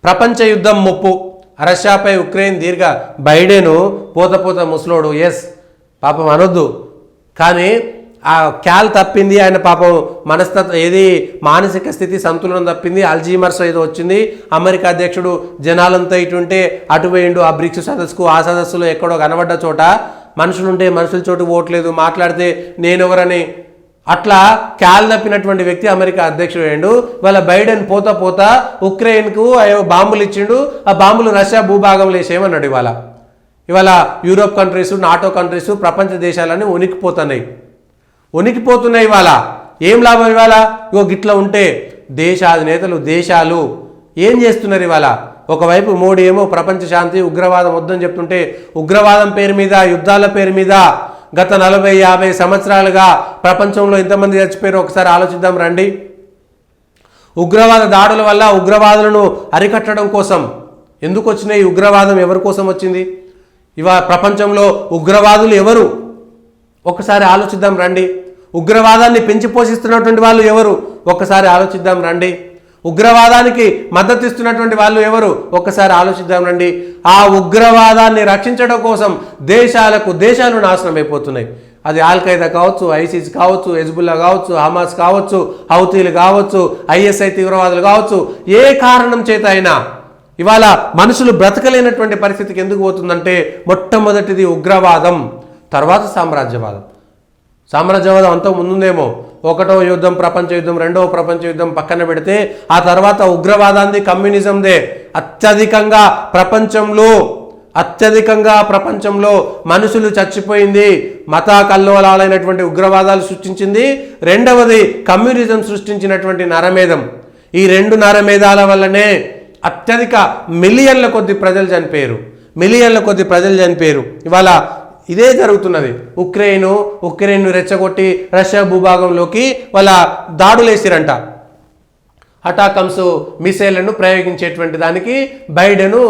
ప్రపంచ యుద్ధం ముప్పు, రష్యాపై ఉక్రెయిన్ దీర్ఘ బైడెను పోత ముసలోడు. ఎస్ పాపం అనొద్దు, కానీ ఆ క్యాల్ తప్పింది, ఆయన పాపం మనస్తత్వం ఏది మానసిక స్థితి సంతులనం తప్పింది, అల్జీమర్స్ ఏదో వచ్చింది. అమెరికా అధ్యక్షుడు జనాలంతా ఇటుంటే అటు పోయిండు ఆ బ్రిక్స్ సదస్సుకు. ఆ సదస్సులో ఎక్కడో కనబడ్డ చోట మనుషులుంటే మనుషుల చోటు ఓట్లేదు, మాట్లాడితే నేనెవరని అట్లా క్యాల్ తప్పినటువంటి వ్యక్తి అమెరికా అధ్యక్షుడు అయ్యిండు. ఇవాళ బైడెన్ పోతా ఉక్రెయిన్కు బాంబులు ఇచ్చిండు. ఆ బాంబులు రష్యా భూభాగంలో వేసేయమన్నాడు. ఇవాళ యూరోప్ కంట్రీస్, నాటో కంట్రీస్, ప్రపంచ దేశాలన్నీ ఉనికిపోతున్నాయి. ఇవాళ ఏం లాభం? ఇవాళ గిట్లా ఉంటే దేశాధినేతలు దేశాలు ఏం చేస్తున్నారు? ఇవాళ ఒకవైపు మోడీ ఏమో ప్రపంచ శాంతి, ఉగ్రవాదం వద్దని చెప్తుంటే, ఉగ్రవాదం పేరు మీద, యుద్ధాల పేరు మీద గత 40-50 సంవత్సరాలుగా ప్రపంచంలో ఎంతమంది చచ్చిపోయారో ఒకసారి ఆలోచిద్దాం రండి. ఉగ్రవాద దాడుల వల్ల ఉగ్రవాదులను అరికట్టడం కోసం ఎందుకు వచ్చినాయి? ఉగ్రవాదం ఎవరి కోసం వచ్చింది? ప్రపంచంలో ఉగ్రవాదులు ఎవరు? ఒకసారి ఆలోచిద్దాం రండి. ఉగ్రవాదాన్ని పెంచి పోషిస్తున్నటువంటి వాళ్ళు ఎవరు? ఒక్కసారి ఆలోచిద్దాం రండి. ఉగ్రవాదానికి మద్దతు ఇస్తున్నటువంటి వాళ్ళు ఎవరు? ఒక్కసారి ఆలోచిద్దాం రండి. ఆ ఉగ్రవాదాన్ని రక్షించడం కోసం దేశాలు నాశనం అయిపోతున్నాయి. అది ఆల్-ఖైదా కావచ్చు, ఐసిస్ కావచ్చు, హెజ్బుల్లా కావచ్చు, హమాస్ కావచ్చు, హౌతీలు కావచ్చు, ఐఎస్ఐ తీవ్రవాదులు కావచ్చు, ఏ కారణం చేత అయినా ఇవాళ మనుషులు బ్రతకలేనటువంటి పరిస్థితికి ఎందుకు పోతుందంటే, మొట్టమొదటిది ఉగ్రవాదం, తర్వాత సామ్రాజ్యవాదం అంతా ముందుందేమో. ఒకటో యుద్ధం ప్రపంచ యుద్ధం, రెండవ ప్రపంచ యుద్ధం పక్కన పెడితే ఆ తర్వాత ఉగ్రవాదాన్ని, కమ్యూనిజందే అత్యధికంగా ప్రపంచంలో మనుషులు చచ్చిపోయింది. మత కల్లోలాలైనటువంటి ఉగ్రవాదాలు సృష్టించింది. రెండవది కమ్యూనిజం సృష్టించినటువంటి నరమేధం. ఈ రెండు నరమేధాల వల్లనే అత్యధిక మిలియన్ల కొద్ది ప్రజలు చనిపోయారు. ఇవాళ ఇదే జరుగుతున్నది. ఉక్రెయిన్ రెచ్చగొట్టి రష్యా భూభాగంలోకి వాళ్ళ దాడులేసిరంట. అటాకమ్స్ మిసైళ్లను ప్రయోగించేటువంటి దానికి బైడెను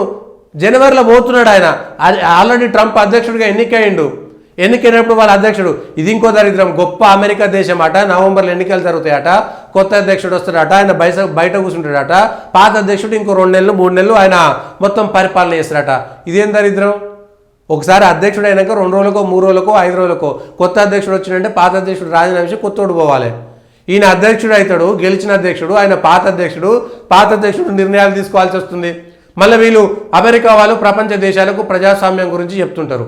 జనవరిలో పోతున్నాడు. ఆయన ఆల్రెడీ ట్రంప్ అధ్యక్షుడిగా ఎన్నికైనప్పుడు వాళ్ళ అధ్యక్షుడు, ఇది ఇంకో దరిద్రం, గొప్ప అమెరికా దేశం అట, నవంబర్లో ఎన్నికలు జరుగుతాయట, కొత్త అధ్యక్షుడు వస్తాడట, ఆయన బయట కూర్చుంటాడట, పాత అధ్యక్షుడు ఇంకో 2 నెలలు 3 నెలలు ఆయన మొత్తం పరిపాలన చేస్తాడట. ఇదేం దరిద్రం? ఒకసారి అధ్యక్షుడు అయినాక 2 రోజులకో 3 రోజులకో 5 రోజులకో కొత్త అధ్యక్షుడు వచ్చిందంటే పాత అధ్యక్షుడు రాజీనామా చేసి కొత్తోడు పోవాలి. ఈయన అధ్యక్షుడు అవుతాడు, గెలిచిన అధ్యక్షుడు, ఆయన పాత అధ్యక్షుడు నిర్ణయాలు తీసుకోవాల్సి వస్తుంది. మళ్ళీ వీళ్ళు అమెరికా వాళ్ళు ప్రపంచ దేశాలకు ప్రజాస్వామ్యం గురించి చెప్తుంటారు.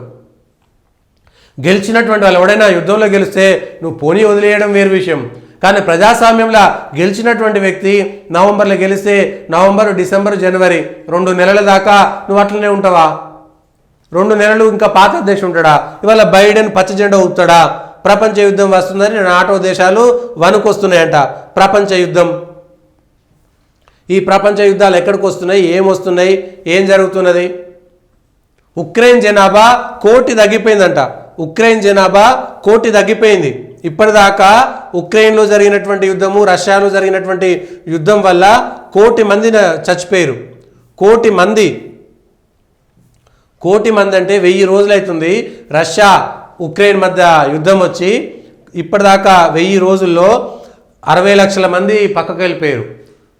గెలిచినటువంటి వాళ్ళు ఎవడైనా యుద్ధంలో గెలిస్తే నువ్వు పోనీ వదిలేయడం వేరు విషయం, కానీ ప్రజాస్వామ్యంలో గెలిచినటువంటి వ్యక్తి నవంబర్లో గెలిస్తే నవంబర్, డిసెంబర్, జనవరి 2 నెలల దాకా నువ్వు అట్లనే ఉంటావా? 2 నెలలు ఇంకా పాత అధ్యక్షుడు ఉంటాడా? ఇవాళ బైడెన్ పచ్చ జెండా ఊపుతాడా? ప్రపంచ యుద్ధం వస్తుందని నాటో దేశాలు వణుకొస్తున్నాయంట. ప్రపంచ యుద్ధం, ఈ ప్రపంచ యుద్ధాలు ఎక్కడికి వస్తున్నాయి? ఏమొస్తున్నాయి? ఏం జరుగుతున్నది? ఉక్రెయిన్ జనాభా 1 కోటి తగ్గిపోయిందంట. ఇప్పటిదాకా ఉక్రెయిన్లో జరిగినటువంటి యుద్ధము, రష్యాలో జరిగినటువంటి యుద్ధం వల్ల 1 కోటి మంది చచ్చిపోయారు. 1 కోటి మంది అంటే 1000 రోజులు అవుతుంది రష్యా ఉక్రెయిన్ మధ్య యుద్ధం వచ్చి. ఇప్పటిదాకా 1000 రోజుల్లో 60 లక్షల మంది పక్కకు వెళ్ళిపోయారు. 1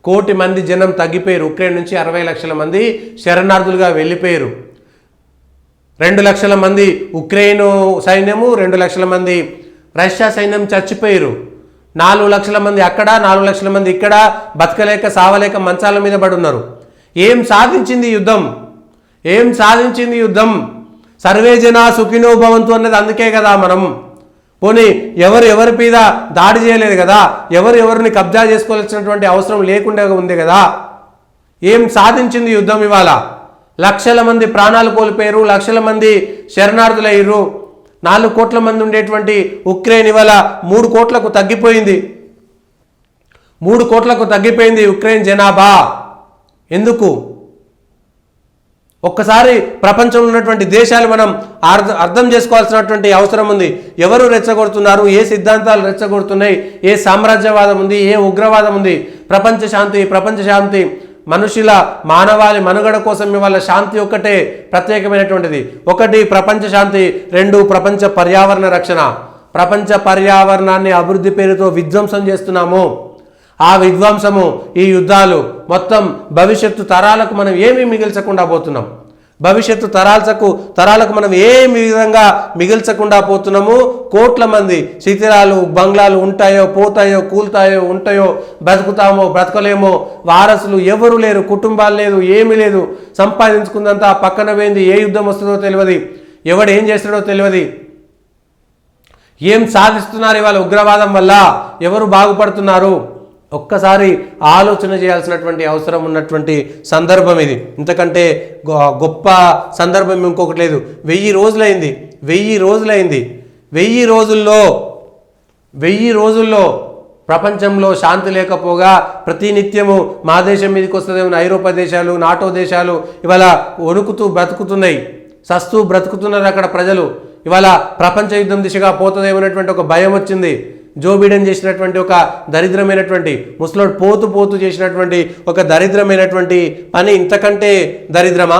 కోటి మంది జనం తగ్గిపోయారు. ఉక్రెయిన్ నుంచి 60 లక్షల మంది శరణార్థులుగా వెళ్ళిపోయారు. 2 లక్షల మంది ఉక్రెయిన్ సైన్యము, 2 లక్షల మంది రష్యా సైన్యం చచ్చిపోయారు. 4 లక్షల మంది అక్కడ, 4 లక్షల మంది ఇక్కడ బతకలేక సావలేక మంచాల మీద పడి ఉన్నారు. ఏం సాధించింది యుద్ధం? సర్వే జనా సుఖినో భవంతు అన్నది అందుకే కదా. మనం పోనీ ఎవరి మీద దాడి చేయలేదు కదా, ఎవరిని కబ్జా చేసుకోవాల్సినటువంటి అవసరం లేకుండా ఉంది కదా. ఏం సాధించింది యుద్ధం? ఇవాళ లక్షల మంది ప్రాణాలు కోల్పోయారు, లక్షల మంది శరణార్థులయ్యారు. 4 కోట్ల మంది ఉండేటువంటి ఉక్రెయిన్ ఇవాళ 3 కోట్లకు తగ్గిపోయింది. 3 కోట్లకు తగ్గిపోయింది ఉక్రెయిన్ జనాభా. ఎందుకు? ఒక్కసారి ప్రపంచంలో ఉన్నటువంటి దేశాలు మనం అర్థం చేసుకోవాల్సినటువంటి అవసరం ఉంది. ఎవరు రెచ్చగొడుతున్నారు? ఏ సిద్ధాంతాలు రెచ్చగొడుతున్నాయి? ఏ సామ్రాజ్యవాదం ఉంది? ఏ ఉగ్రవాదం ఉంది? ప్రపంచ శాంతి మనుషుల మానవాళి మనుగడ కోసం ఇవాళ శాంతి ఒక్కటే ప్రత్యేకమైనటువంటిది. 1 ప్రపంచ శాంతి, 2 ప్రపంచ పర్యావరణ రక్షణ. ప్రపంచ పర్యావరణాన్ని అభివృద్ధి పేరుతో విధ్వంసం చేస్తున్నాము. ఆ విధ్వంసము, ఈ యుద్ధాలు మొత్తం భవిష్యత్తు తరాలకు మనం ఏమీ మిగిల్చకుండా పోతున్నాం. భవిష్యత్తు తరాలకు మనం ఏమి విధంగా మిగిల్చకుండా పోతున్నాము. కోట్ల మంది శిథిరాలు బంగ్లాలు ఉంటాయో పోతాయో కూలుతాయో ఉంటాయో, బ్రతుకుతామో బ్రతకలేమో, వారసులు ఎవరు లేరు, కుటుంబాలు లేదు, ఏమీ లేదు. సంపాదించుకుందంతా పక్కన పోయింది. ఏ యుద్ధం వస్తుందో తెలియదు, ఎవడు ఏం చేస్తాడో తెలియదు. ఏం సాధిస్తున్నారు ఇవాళ ఉగ్రవాదం వల్ల, ఎవరు బాగుపడుతున్నారు? ఒక్కసారి ఆలోచన చేయాల్సినటువంటి అవసరం ఉన్నటువంటి సందర్భం ఇది. ఇంతకంటే గొప్ప సందర్భం ఇంకొకటి లేదు. 1000 రోజులైంది. 1000 రోజుల్లో ప్రపంచంలో శాంతి లేకపోగా ప్రతినిత్యము మా దేశం మీదకి వస్తుందేమో ఐరోపా దేశాలు, నాటో దేశాలు ఇవాళ వణుకుతూ బ్రతుకుతున్నాయి, సస్తూ బ్రతుకుతున్నారు అక్కడ ప్రజలు. ఇవాళ ప్రపంచ యుద్ధం దిశగా పోతుందేమనేటువంటి ఒక భయం వచ్చింది. జో బిడెన్ చేసినటువంటి ఒక దరిద్రమైనటువంటి ముసలోడు పోతూ చేసినటువంటి ఒక దరిద్రమైనటువంటి పని ఇంతకంటే దరిద్రమా?